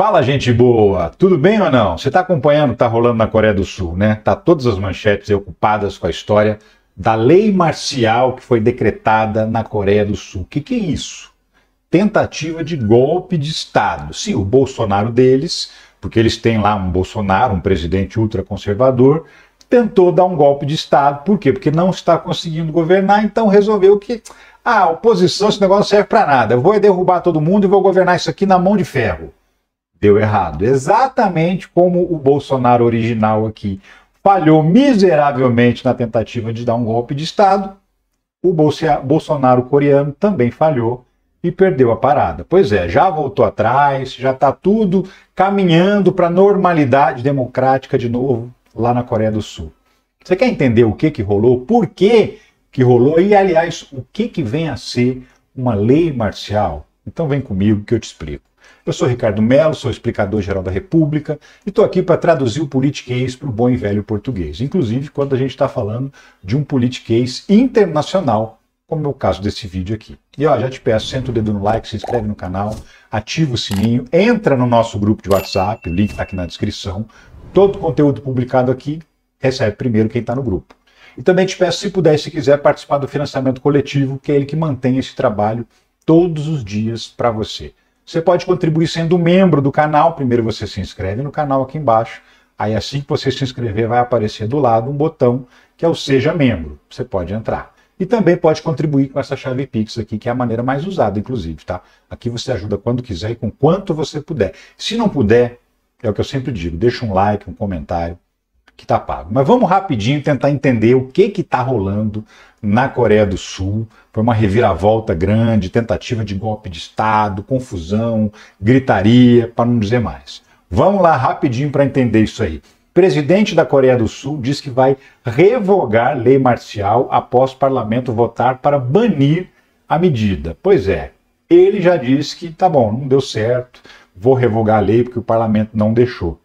Fala, gente boa! Tudo bem ou não? Você está acompanhando o que está rolando na Coreia do Sul, né? Tá todas as manchetes aí ocupadas com a história da lei marcial que foi decretada na Coreia do Sul. O que é isso? Tentativa de golpe de Estado. Sim, o Bolsonaro deles, porque eles têm lá um Bolsonaro, um presidente ultraconservador, tentou dar um golpe de Estado. Por quê? Porque não está conseguindo governar, então resolveu que a oposição, esse negócio não serve para nada. Eu vou derrubar todo mundo e vou governar isso aqui na mão de ferro. Deu errado. Exatamente como o Bolsonaro original aqui falhou miseravelmente na tentativa de dar um golpe de Estado, o Bolsonaro coreano também falhou e perdeu a parada. Pois é, já voltou atrás, já está tudo caminhando para a normalidade democrática de novo lá na Coreia do Sul. Você quer entender o que rolou? Por que rolou? E, aliás, o que vem a ser uma lei marcial? Então vem comigo que eu te explico. Eu sou Ricardo Mello, sou explicador-geral da República e estou aqui para traduzir o politiquês para o bom e velho português. Inclusive quando a gente está falando de um politiquês internacional, como é o caso desse vídeo aqui. E ó, já te peço, senta o dedo no like, se inscreve no canal, ativa o sininho, entra no nosso grupo de WhatsApp, o link está aqui na descrição. Todo conteúdo publicado aqui recebe primeiro quem está no grupo. E também te peço, se puder e se quiser, participar do financiamento coletivo, que é ele que mantém esse trabalho todos os dias para você. Você pode contribuir sendo membro do canal. Primeiro você se inscreve no canal aqui embaixo. Aí assim que você se inscrever vai aparecer do lado um botão que é o Seja Membro. Você pode entrar. E também pode contribuir com essa chave Pix aqui, que é a maneira mais usada, inclusive, tá? Aqui você ajuda quando quiser e com quanto você puder. Se não puder, é o que eu sempre digo, deixa um like, um comentário, que tá pago. Mas vamos rapidinho tentar entender o que tá rolando na Coreia do Sul. Foi uma reviravolta grande, tentativa de golpe de Estado, confusão, gritaria, para não dizer mais. Vamos lá rapidinho para entender isso aí. O presidente da Coreia do Sul diz que vai revogar lei marcial após o parlamento votar para banir a medida. Pois é, ele já disse que tá bom, não deu certo, vou revogar a lei porque o parlamento não deixou.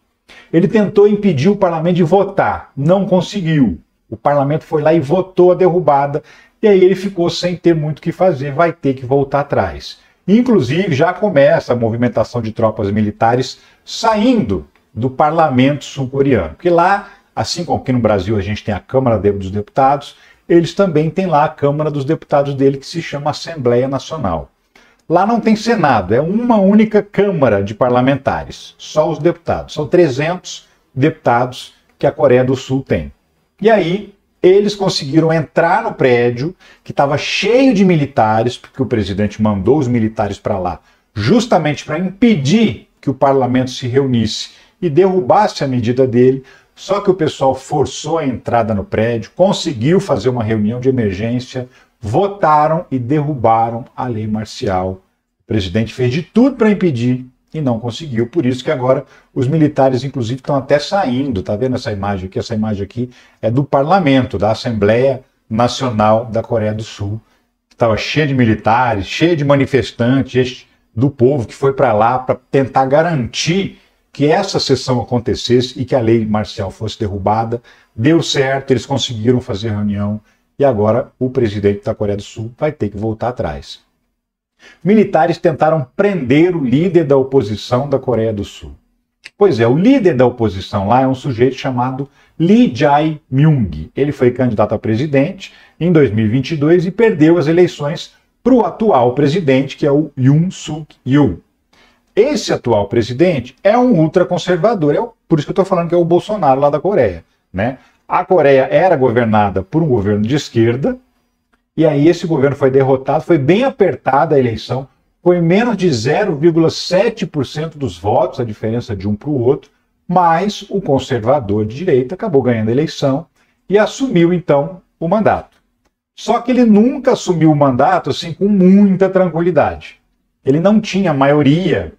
Ele tentou impedir o parlamento de votar, não conseguiu. O parlamento foi lá e votou a derrubada, e aí ele ficou sem ter muito o que fazer, vai ter que voltar atrás. Inclusive, já começa a movimentação de tropas militares saindo do parlamento sul-coreano. Porque lá, assim como aqui no Brasil a gente tem a Câmara dos Deputados, eles também têm lá a Câmara dos Deputados dele, que se chama Assembleia Nacional. Lá não tem Senado, é uma única Câmara de parlamentares, só os deputados. São 300 deputados que a Coreia do Sul tem. E aí, eles conseguiram entrar no prédio, que estava cheio de militares, porque o presidente mandou os militares para lá, justamente para impedir que o parlamento se reunisse e derrubasse a medida dele. Só que o pessoal forçou a entrada no prédio, conseguiu fazer uma reunião de emergência, votaram e derrubaram a lei marcial. O presidente fez de tudo para impedir e não conseguiu. Por isso que agora os militares, inclusive, estão até saindo. Tá vendo essa imagem aqui? Essa imagem aqui é do parlamento, da Assembleia Nacional da Coreia do Sul. Estava cheia de militares, cheia de manifestantes do povo que foi para lá para tentar garantir que essa sessão acontecesse e que a lei marcial fosse derrubada. Deu certo, eles conseguiram fazer reunião. E agora o presidente da Coreia do Sul vai ter que voltar atrás. Militares tentaram prender o líder da oposição da Coreia do Sul. Pois é, o líder da oposição lá é um sujeito chamado Lee Jae-myung. Ele foi candidato a presidente em 2022 e perdeu as eleições para o atual presidente, que é o Yoon Suk-yeol. Esse atual presidente é um ultraconservador, por isso que eu estou falando que é o Bolsonaro lá da Coreia, né? A Coreia era governada por um governo de esquerda, e aí esse governo foi derrotado, foi bem apertada a eleição, foi menos de 0,7% dos votos, a diferença de um para o outro, mas o conservador de direita acabou ganhando a eleição e assumiu então o mandato. Só que ele nunca assumiu o mandato assim com muita tranquilidade. Ele não tinha maioria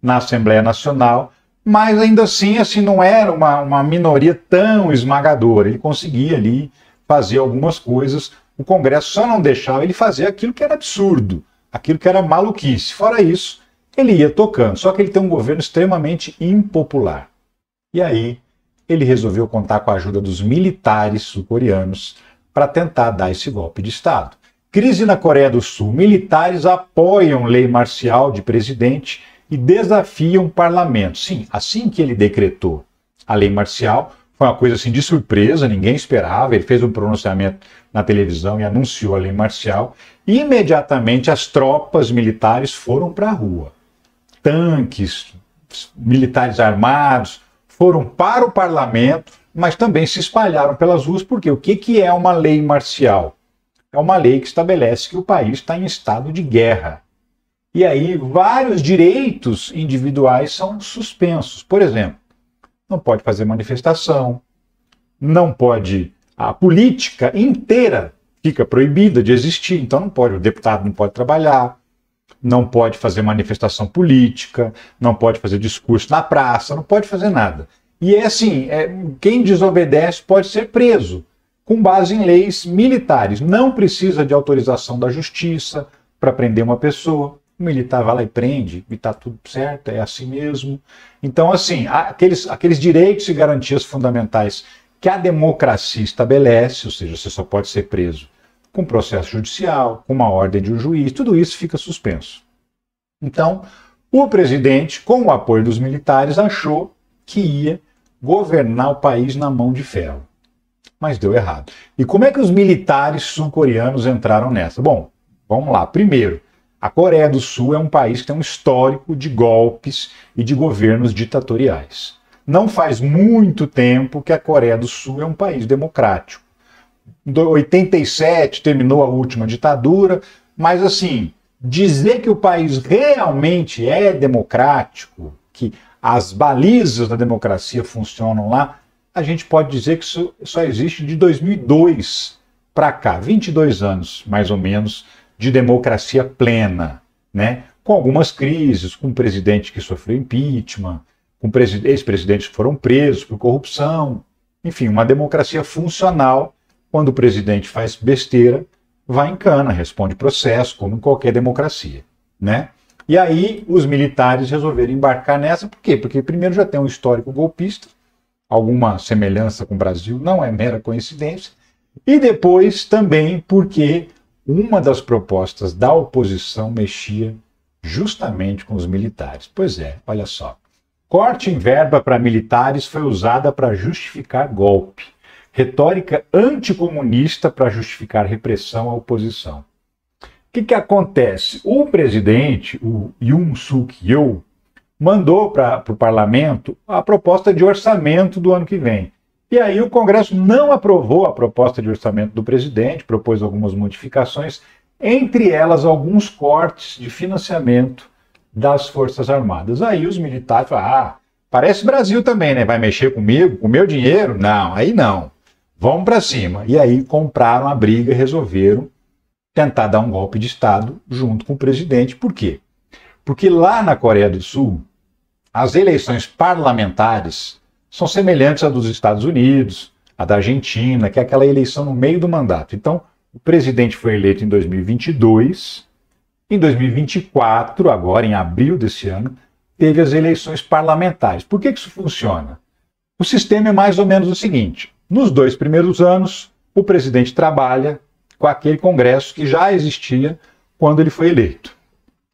na Assembleia Nacional, mas ainda assim não era uma minoria tão esmagadora. Ele conseguia ali fazer algumas coisas, o Congresso só não deixava ele fazer aquilo que era absurdo, aquilo que era maluquice. Fora isso, ele ia tocando, só que ele tem um governo extremamente impopular. E aí, ele resolveu contar com a ajuda dos militares sul-coreanos para tentar dar esse golpe de Estado. Crise na Coreia do Sul. Militares apoiam lei marcial de presidente e desafiam o parlamento. Sim, assim que ele decretou a lei marcial, foi uma coisa assim de surpresa, ninguém esperava, ele fez um pronunciamento na televisão e anunciou a lei marcial, e imediatamente as tropas militares foram para a rua. Tanques, militares armados, foram para o parlamento, mas também se espalharam pelas ruas, porque o que é uma lei marcial? É uma lei que estabelece que o país está em estado de guerra. E aí vários direitos individuais são suspensos. Por exemplo, não pode fazer manifestação, não pode... A política inteira fica proibida de existir, então não pode, o deputado não pode trabalhar, não pode fazer manifestação política, não pode fazer discurso na praça, não pode fazer nada. E é assim, quem desobedece pode ser preso, com base em leis militares. Não precisa de autorização da justiça para prender uma pessoa. O militar vai lá e prende, e está tudo certo, é assim mesmo. Então, assim, aqueles direitos e garantias fundamentais que a democracia estabelece, ou seja, você só pode ser preso com processo judicial, com uma ordem de um juiz, tudo isso fica suspenso. Então, o presidente, com o apoio dos militares, achou que ia governar o país na mão de ferro. Mas deu errado. E como é que os militares sul-coreanos entraram nessa? Bom, vamos lá. Primeiro, a Coreia do Sul é um país que tem um histórico de golpes e de governos ditatoriais. Não faz muito tempo que a Coreia do Sul é um país democrático. Em 87 terminou a última ditadura, mas assim, dizer que o país realmente é democrático, que as balizas da democracia funcionam lá, a gente pode dizer que isso só existe de 2002 para cá, 22 anos, mais ou menos, de democracia plena, né? Com algumas crises, com um presidente que sofreu impeachment, com ex-presidentes que foram presos por corrupção, enfim, uma democracia funcional. Quando o presidente faz besteira, vai em cana, responde processo, como em qualquer democracia, né? E aí os militares resolveram embarcar nessa, por quê? Porque primeiro já tem um histórico golpista, alguma semelhança com o Brasil, não é mera coincidência, e depois também porque uma das propostas da oposição mexia justamente com os militares. Pois é, olha só. Corte em verba para militares foi usada para justificar golpe. Retórica anticomunista para justificar repressão à oposição. O que acontece? O presidente, o Yoon Suk-yeol, mandou para o parlamento a proposta de orçamento do ano que vem. E aí o Congresso não aprovou a proposta de orçamento do presidente, propôs algumas modificações, entre elas alguns cortes de financiamento das Forças Armadas. Aí os militares falaram, parece Brasil também, né? Vai mexer comigo, com o meu dinheiro? Não, aí não. Vamos para cima. E aí compraram a briga e resolveram tentar dar um golpe de Estado junto com o presidente. Por quê? Porque lá na Coreia do Sul, as eleições parlamentares são semelhantes à dos Estados Unidos, à da Argentina, que é aquela eleição no meio do mandato. Então, o presidente foi eleito em 2022, em 2024, agora em abril desse ano, teve as eleições parlamentares. Por que isso funciona? O sistema é mais ou menos o seguinte: nos 2 primeiros anos, o presidente trabalha com aquele Congresso que já existia quando ele foi eleito.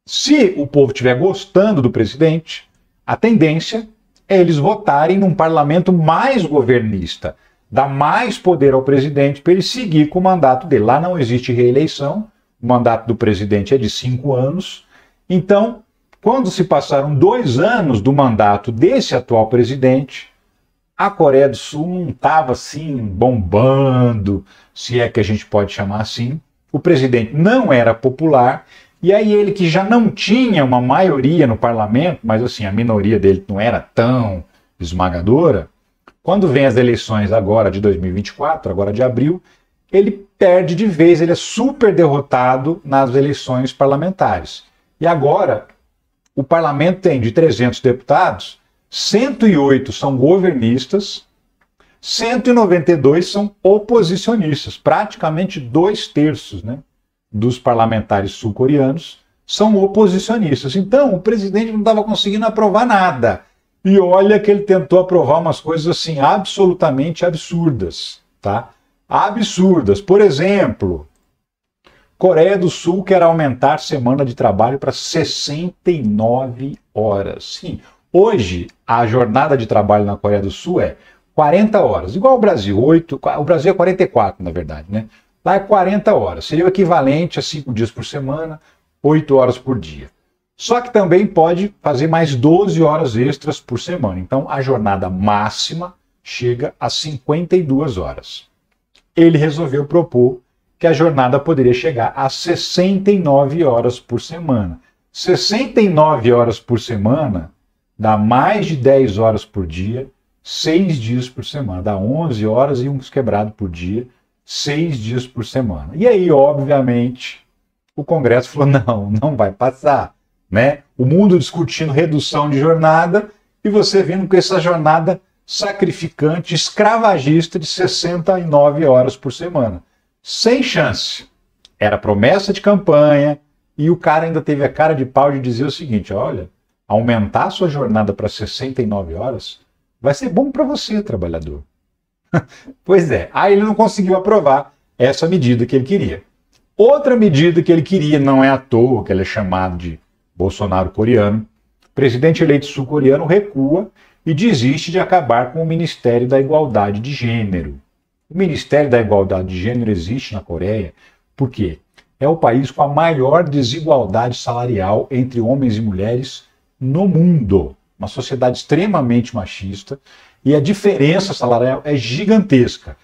Se o povo estiver gostando do presidente, a tendência é eles votarem num parlamento mais governista, dar mais poder ao presidente para ele seguir com o mandato dele. Lá não existe reeleição, o mandato do presidente é de 5 anos. Então, quando se passaram 2 anos do mandato desse atual presidente, a Coreia do Sul não estava assim bombando, se é que a gente pode chamar assim. O presidente não era popular, e aí ele, que já não tinha uma maioria no parlamento, mas assim, a minoria dele não era tão esmagadora, quando vem as eleições agora de 2024, agora de abril, ele perde de vez, ele é super derrotado nas eleições parlamentares. E agora, o parlamento tem de 300 deputados, 108 são governistas, 192 são oposicionistas, praticamente 2/3, né, dos parlamentares sul-coreanos são oposicionistas. Então, o presidente não estava conseguindo aprovar nada. E olha que ele tentou aprovar umas coisas assim absolutamente absurdas, tá? Absurdas. Por exemplo, Coreia do Sul quer aumentar semana de trabalho para 69 horas. Sim, hoje a jornada de trabalho na Coreia do Sul é 40 horas, igual ao Brasil, o Brasil é 44, na verdade, né? Lá é 40 horas, seria o equivalente a 5 dias por semana, 8 horas por dia. Só que também pode fazer mais 12 horas extras por semana. Então a jornada máxima chega a 52 horas. Ele resolveu propor que a jornada poderia chegar a 69 horas por semana. 69 horas por semana dá mais de 10 horas por dia, 6 dias por semana. Dá 11 horas e uns quebrados por dia, 6 dias por semana. E aí, obviamente, o Congresso falou, não vai passar. Né? O mundo discutindo redução de jornada e você vindo com essa jornada sacrificante, escravagista de 69 horas por semana. Sem chance. Era promessa de campanha e o cara ainda teve a cara de pau de dizer o seguinte, olha, aumentar a sua jornada para 69 horas vai ser bom para você, trabalhador. Pois é, aí ele não conseguiu aprovar essa medida que ele queria. Outra medida que ele queria, não é à toa que ele é chamado de Bolsonaro coreano, o presidente eleito sul-coreano recua e desiste de acabar com o Ministério da Igualdade de Gênero. O Ministério da Igualdade de Gênero existe na Coreia porque é o país com a maior desigualdade salarial entre homens e mulheres no mundo. Uma sociedade extremamente machista e a diferença salarial é gigantesca.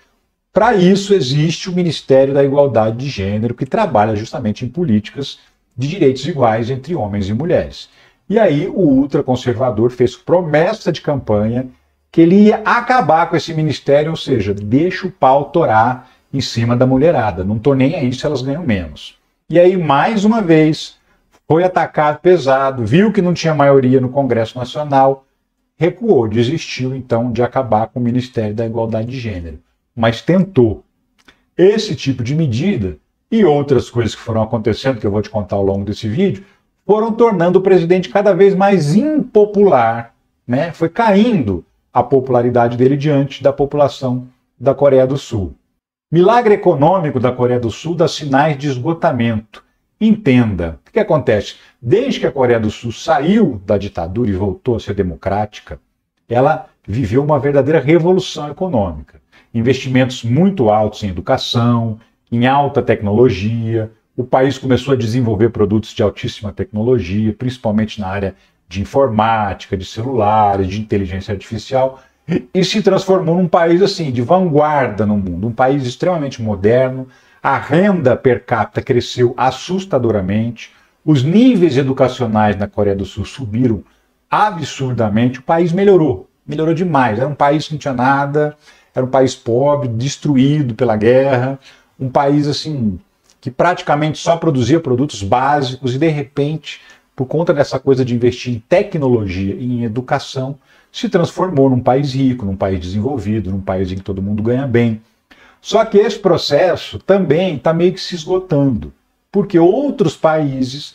Para isso existe o Ministério da Igualdade de Gênero, que trabalha justamente em políticas de direitos iguais entre homens e mulheres. E aí o ultraconservador fez promessa de campanha que ele ia acabar com esse ministério, ou seja, deixa o pau torar em cima da mulherada, não tô nem aí se elas ganham menos. E aí, mais uma vez, foi atacado pesado, viu que não tinha maioria no Congresso Nacional, recuou, desistiu então de acabar com o Ministério da Igualdade de Gênero, mas tentou. Esse tipo de medida e outras coisas que foram acontecendo, que eu vou te contar ao longo desse vídeo, foram tornando o presidente cada vez mais impopular, né? Foi caindo a popularidade dele diante da população da Coreia do Sul. Milagre econômico da Coreia do Sul dá sinais de esgotamento. Entenda, o que acontece? Desde que a Coreia do Sul saiu da ditadura e voltou a ser democrática, ela viveu uma verdadeira revolução econômica. Investimentos muito altos em educação, em alta tecnologia, o país começou a desenvolver produtos de altíssima tecnologia, principalmente na área de informática, de celulares, de inteligência artificial, e se transformou num país assim, de vanguarda no mundo, um país extremamente moderno. A renda per capita cresceu assustadoramente, os níveis educacionais na Coreia do Sul subiram absurdamente, o país melhorou demais, era um país que não tinha nada, era um país pobre, destruído pela guerra, um país assim que praticamente só produzia produtos básicos e de repente, por conta dessa coisa de investir em tecnologia e em educação, se transformou num país rico, num país desenvolvido, num país em que todo mundo ganha bem. Só que esse processo também está meio que se esgotando, porque outros países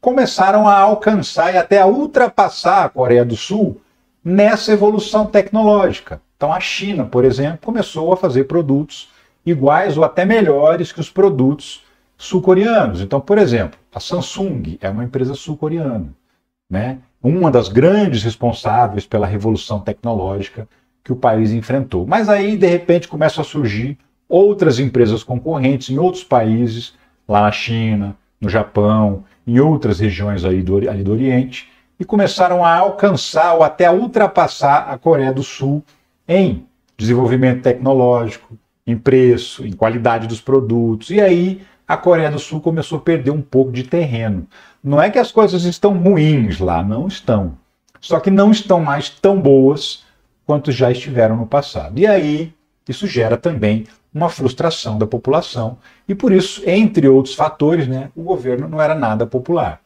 começaram a alcançar e até a ultrapassar a Coreia do Sul nessa evolução tecnológica. Então a China, por exemplo, começou a fazer produtos iguais ou até melhores que os produtos sul-coreanos. Então, por exemplo, a Samsung é uma empresa sul-coreana, né? Uma das grandes responsáveis pela revolução tecnológica que o país enfrentou. Mas aí, de repente, começam a surgir outras empresas concorrentes em outros países, lá na China, no Japão, em outras regiões ali do Oriente, e começaram a alcançar ou até a ultrapassar a Coreia do Sul em desenvolvimento tecnológico, em preço, em qualidade dos produtos. E aí a Coreia do Sul começou a perder um pouco de terreno. Não é que as coisas estão ruins lá, não estão. Só que não estão mais tão boas quanto já estiveram no passado. E aí isso gera também uma frustração da população. E por isso, entre outros fatores, né, o governo não era nada popular.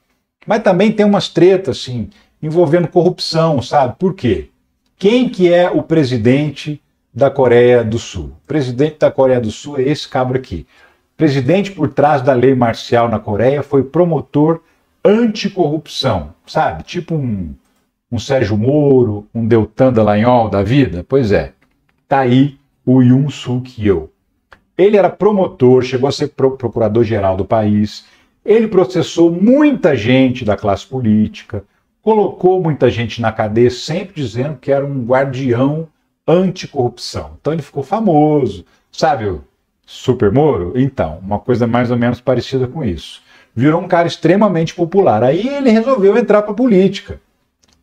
Mas também tem umas tretas assim, envolvendo corrupção, sabe? Por quê? Quem que é o presidente da Coreia do Sul? O presidente da Coreia do Sul é esse cabra aqui. O presidente por trás da lei marcial na Coreia foi promotor anticorrupção, sabe? Tipo um Sérgio Moro, um Deltan Dallagnol da vida. Pois é, tá aí o Yoon Suk Yeol. Ele era promotor, chegou a ser procurador-geral do país. Ele processou muita gente da classe política, colocou muita gente na cadeia, sempre dizendo que era um guardião anticorrupção. Então ele ficou famoso. Sabe o Super Moro? Então, uma coisa mais ou menos parecida com isso. Virou um cara extremamente popular. Aí ele resolveu entrar para a política.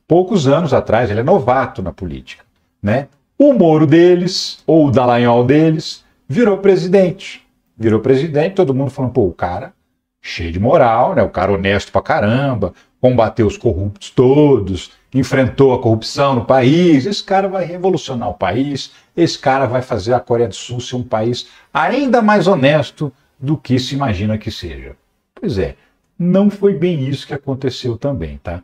Poucos anos atrás, ele é novato na política, né? O Moro deles, ou o Dallagnol deles, virou presidente. Virou presidente, todo mundo falando, pô, o cara cheio de moral, né? O cara honesto pra caramba, combateu os corruptos todos, enfrentou a corrupção no país. Esse cara vai revolucionar o país, esse cara vai fazer a Coreia do Sul ser um país ainda mais honesto do que se imagina que seja. Pois é, não foi bem isso que aconteceu também, tá?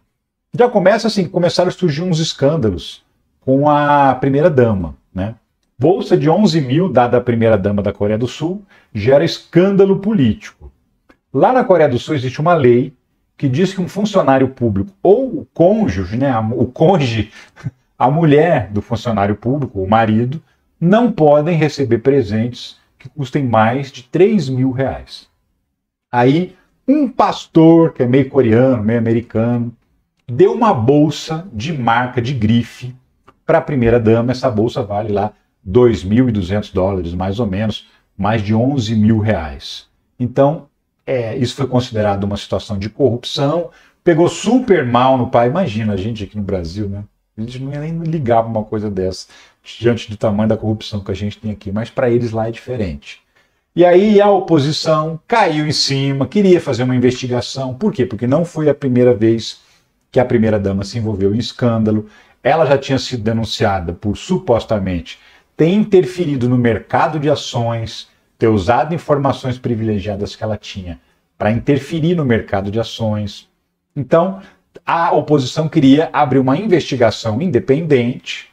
Já começa assim, começaram a surgir uns escândalos com a primeira-dama, né? Bolsa de 11 mil dada à primeira-dama da Coreia do Sul gera escândalo político. Lá na Coreia do Sul existe uma lei que diz que um funcionário público ou o cônjuge, né, o cônjuge, a mulher do funcionário público, o marido, não podem receber presentes que custem mais de 3 mil reais. Aí, um pastor, que é meio coreano, meio americano, deu uma bolsa de marca de grife para a primeira-dama. Essa bolsa vale lá $2.200, mais ou menos, mais de 11 mil reais. Então, isso foi considerado uma situação de corrupção, pegou super mal no pai. Imagina, a gente aqui no Brasil, né? A gente não ia nem ligar para uma coisa dessa, diante do tamanho da corrupção que a gente tem aqui, mas para eles lá é diferente. E aí a oposição caiu em cima, queria fazer uma investigação. Por quê? Porque não foi a primeira vez que a primeira-dama se envolveu em escândalo. Ela já tinha sido denunciada por, supostamente, ter interferido no mercado de ações, ter usado informações privilegiadas que ela tinha para interferir no mercado de ações. Então, a oposição queria abrir uma investigação independente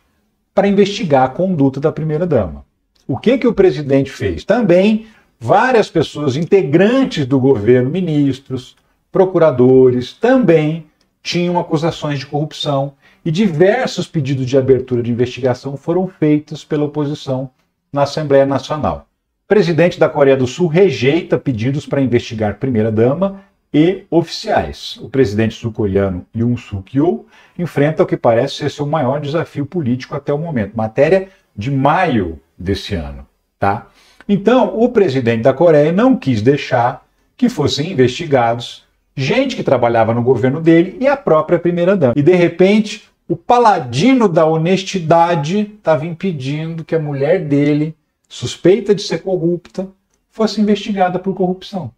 para investigar a conduta da primeira-dama. O que o presidente fez? Também várias pessoas integrantes do governo, ministros, procuradores, também tinham acusações de corrupção e diversos pedidos de abertura de investigação foram feitos pela oposição na Assembleia Nacional. O presidente da Coreia do Sul rejeita pedidos para investigar primeira-dama e oficiais. O presidente sul-coreano Yoon Suk-yeol enfrenta o que parece ser seu maior desafio político até o momento. Matéria de maio desse ano, tá? Então, o presidente da Coreia não quis deixar que fossem investigados gente que trabalhava no governo dele e a própria primeira-dama. E, de repente, o paladino da honestidade estava impedindo que a mulher dele, suspeita de ser corrupta, fosse investigada por corrupção.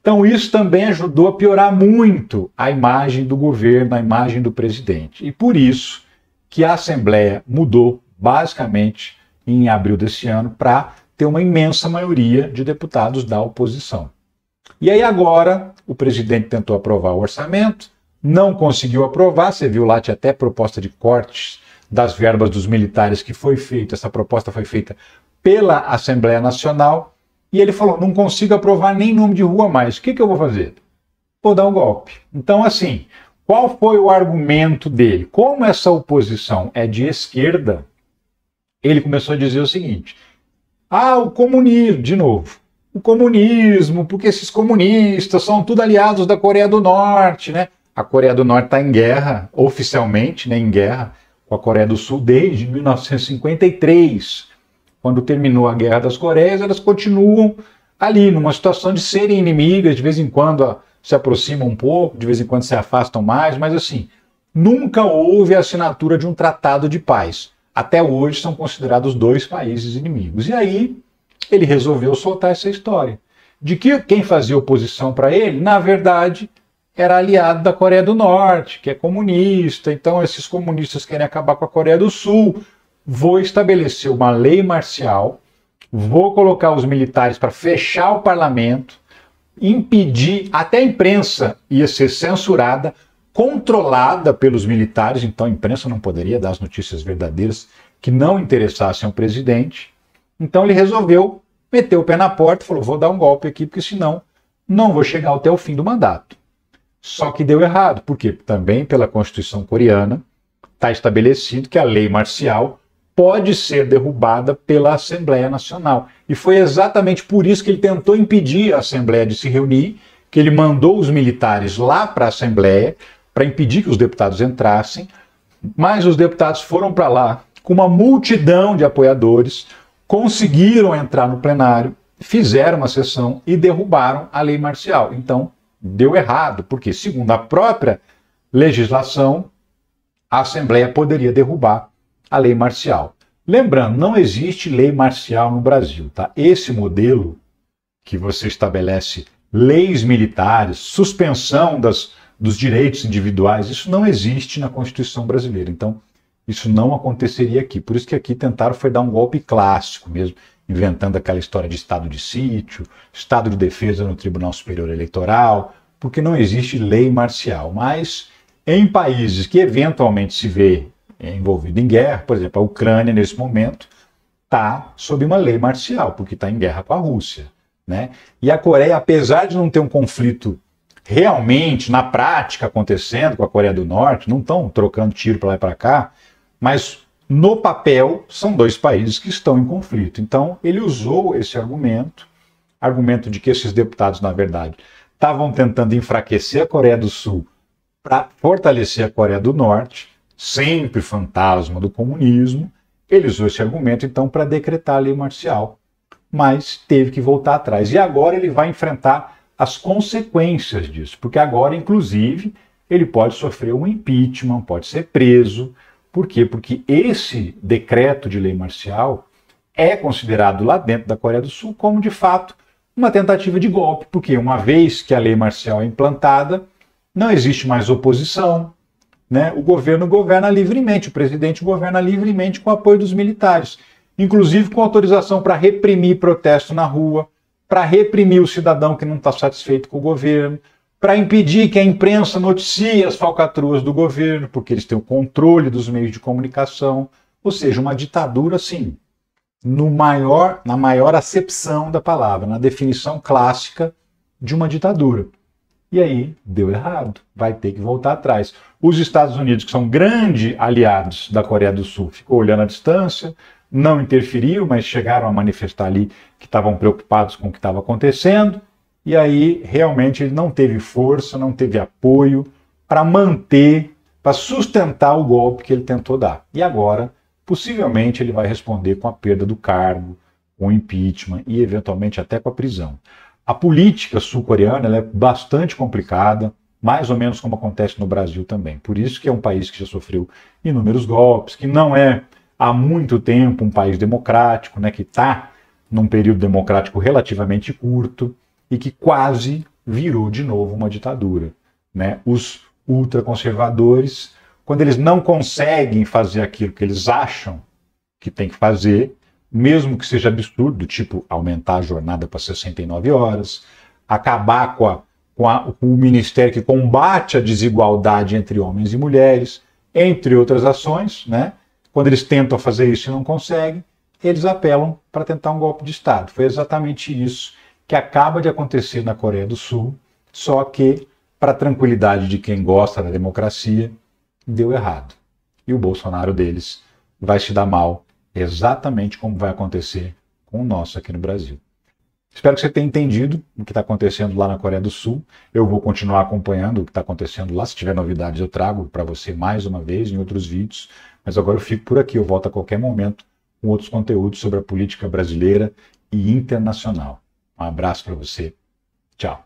Então isso também ajudou a piorar muito a imagem do governo, a imagem do presidente. E por isso que a Assembleia mudou, basicamente, em abril desse ano, para ter uma imensa maioria de deputados da oposição. E aí agora o presidente tentou aprovar o orçamento, não conseguiu aprovar, você viu lá, tinha até proposta de cortes das verbas dos militares que foi feita, essa proposta foi feita pela Assembleia Nacional, e ele falou, não consigo aprovar nem nome de rua mais, o que eu vou fazer? Vou dar um golpe. Então assim, qual foi o argumento dele? Como essa oposição é de esquerda, ele começou a dizer o seguinte, o comunismo, de novo, o comunismo, porque esses comunistas são tudo aliados da Coreia do Norte, né? A Coreia do Norte está em guerra, oficialmente, né, em guerra com a Coreia do Sul desde 1953. Quando terminou a Guerra das Coreias, elas continuam ali, numa situação de serem inimigas, de vez em quando se aproximam um pouco, de vez em quando se afastam mais, mas assim, nunca houve a assinatura de um tratado de paz. Até hoje são considerados dois países inimigos. E aí ele resolveu soltar essa história, de que quem fazia oposição para ele, na verdade, era aliado da Coreia do Norte, que é comunista, então esses comunistas querem acabar com a Coreia do Sul, vou estabelecer uma lei marcial, vou colocar os militares para fechar o parlamento, impedir, até a imprensa ia ser censurada, controlada pelos militares, então a imprensa não poderia dar as notícias verdadeiras que não interessassem ao presidente. Então ele resolveu meter o pé na porta e falou, vou dar um golpe aqui, porque senão não vou chegar até o fim do mandato. Só que deu errado, porque também pela Constituição coreana está estabelecido que a lei marcial pode ser derrubada pela Assembleia Nacional. E foi exatamente por isso que ele tentou impedir a Assembleia de se reunir, que ele mandou os militares lá para a Assembleia para impedir que os deputados entrassem, mas os deputados foram para lá com uma multidão de apoiadores, conseguiram entrar no plenário, fizeram uma sessão e derrubaram a lei marcial. Então, deu errado, porque, segundo a própria legislação, a Assembleia poderia derrubar a lei marcial. Lembrando, não existe lei marcial no Brasil, tá? Esse modelo que você estabelece leis militares, suspensão dos direitos individuais, isso não existe na Constituição brasileira. Então, isso não aconteceria aqui. Por isso que aqui tentaram foi dar um golpe clássico mesmo, inventando aquela história de estado de sítio, estado de defesa no Tribunal Superior Eleitoral, porque não existe lei marcial. Mas em países que eventualmente se vê envolvido em guerra, por exemplo, a Ucrânia nesse momento está sob uma lei marcial, porque está em guerra com a Rússia, né? E a Coreia, apesar de não ter um conflito realmente, na prática, acontecendo com a Coreia do Norte, não estão trocando tiro para lá e para cá, mas no papel são dois países que estão em conflito. Então ele usou esse argumento de que esses deputados, na verdade, estavam tentando enfraquecer a Coreia do Sul para fortalecer a Coreia do Norte, sempre fantasma do comunismo. Ele usou esse argumento, então, para decretar a lei marcial, mas teve que voltar atrás. E agora ele vai enfrentar as consequências disso, porque agora, inclusive, ele pode sofrer um impeachment, pode ser preso. Por quê? Porque esse decreto de lei marcial é considerado lá dentro da Coreia do Sul como, de fato, uma tentativa de golpe, porque uma vez que a lei marcial é implantada, não existe mais oposição, né? O governo governa livremente, o presidente governa livremente com o apoio dos militares, inclusive com autorização para reprimir protesto na rua, para reprimir o cidadão que não está satisfeito com o governo, para impedir que a imprensa noticie as falcatruas do governo, porque eles têm o controle dos meios de comunicação, ou seja, uma ditadura, sim, na maior acepção da palavra, na definição clássica de uma ditadura. E aí, deu errado, vai ter que voltar atrás. Os Estados Unidos, que são grandes aliados da Coreia do Sul, ficou olhando à distância, não interferiu, mas chegaram a manifestar ali que estavam preocupados com o que estava acontecendo, e aí realmente ele não teve força, não teve apoio para manter, para sustentar o golpe que ele tentou dar. E agora, possivelmente, ele vai responder com a perda do cargo, com o impeachment e eventualmente até com a prisão. A política sul-coreana ela é bastante complicada, mais ou menos como acontece no Brasil também. Por isso que é um país que já sofreu inúmeros golpes, que não é há muito tempo um país democrático, né, que está num período democrático relativamente curto e que quase virou de novo uma ditadura, né? Os ultraconservadores, quando eles não conseguem fazer aquilo que eles acham que tem que fazer, mesmo que seja absurdo, tipo aumentar a jornada para 69 horas, acabar com o ministério que combate a desigualdade entre homens e mulheres, entre outras ações, né? Quando eles tentam fazer isso e não conseguem, eles apelam para tentar um golpe de Estado. Foi exatamente isso que acaba de acontecer na Coreia do Sul, só que, para a tranquilidade de quem gosta da democracia, deu errado. E o Bolsonaro deles vai se dar mal, exatamente como vai acontecer com o nosso aqui no Brasil. Espero que você tenha entendido o que está acontecendo lá na Coreia do Sul. Eu vou continuar acompanhando o que está acontecendo lá. Se tiver novidades, eu trago para você mais uma vez em outros vídeos. Mas agora eu fico por aqui. Eu volto a qualquer momento com outros conteúdos sobre a política brasileira e internacional. Um abraço para você. Tchau.